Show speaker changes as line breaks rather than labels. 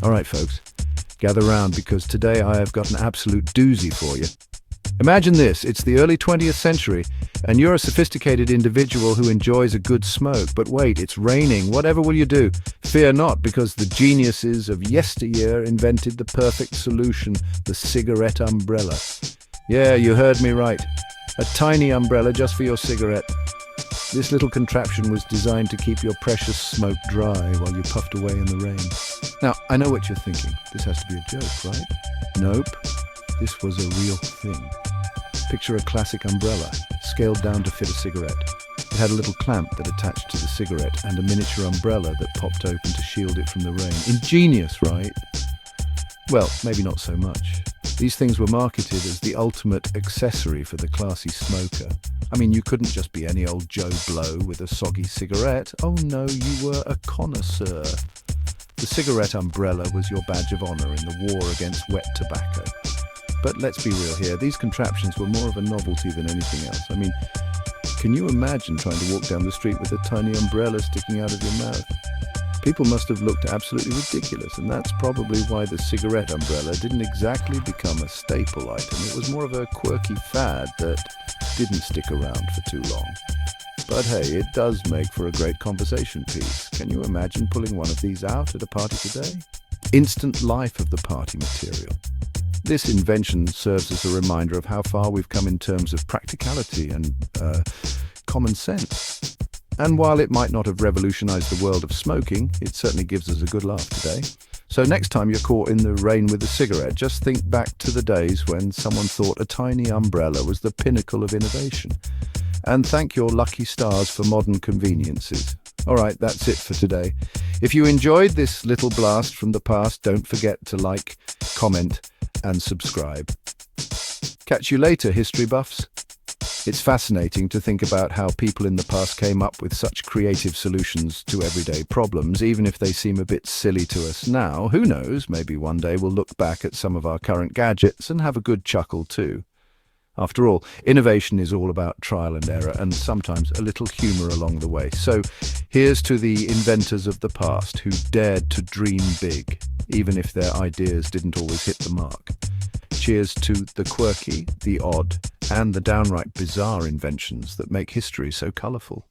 All right, folks, gather round because today I have got an absolute doozy for you. Imagine this, it's the early 20th century, and you're a sophisticated individual who enjoys a good smoke. But wait, it's raining. Whatever will you do? Fear not, because the geniuses of yesteryear invented the perfect solution, the cigarette umbrella. Yeah, you heard me right. A tiny umbrella just for your cigarette. This little contraption was designed to keep your precious smoke dry while you puffed away in the rain. Now, I know what you're thinking. This has to be a joke, right? Nope. This was a real thing. Picture a classic umbrella, scaled down to fit a cigarette. It had a little clamp that attached to the cigarette and a miniature umbrella that popped open to shield it from the rain. Ingenious, right? Well, maybe not so much. These things were marketed as the ultimate accessory for the classy smoker. I mean, you couldn't just be any old Joe Blow with a soggy cigarette. Oh no, you were a connoisseur. The cigarette umbrella was your badge of honor in the war against wet tobacco. But let's be real here, these contraptions were more of a novelty than anything else. I mean, can you imagine trying to walk down the street with a tiny umbrella sticking out of your mouth? People must have looked absolutely ridiculous, and that's probably why the cigarette umbrella didn't exactly become a staple item. It was more of a quirky fad that didn't stick around for too long. But hey, it does make for a great conversation piece. Can you imagine pulling one of these out at a party today? Instant life of the party material. This invention serves as a reminder of how far we've come in terms of practicality and common sense. And while it might not have revolutionized the world of smoking, it certainly gives us a good laugh today. So next time you're caught in the rain with a cigarette, just think back to the days when someone thought a tiny umbrella was the pinnacle of innovation. And thank your lucky stars for modern conveniences. All right, that's it for today. If you enjoyed this little blast from the past, don't forget to like, comment, and subscribe. Catch you later, history buffs. It's fascinating to think about how people in the past came up with such creative solutions to everyday problems, even if they seem a bit silly to us now. Who knows, maybe one day we'll look back at some of our current gadgets and have a good chuckle too. After all, innovation is all about trial and error and sometimes a little humor along the way. So here's to the inventors of the past who dared to dream big, even if their ideas didn't always hit the mark. Cheers to the quirky, the odd, and the downright bizarre inventions that make history so colourful.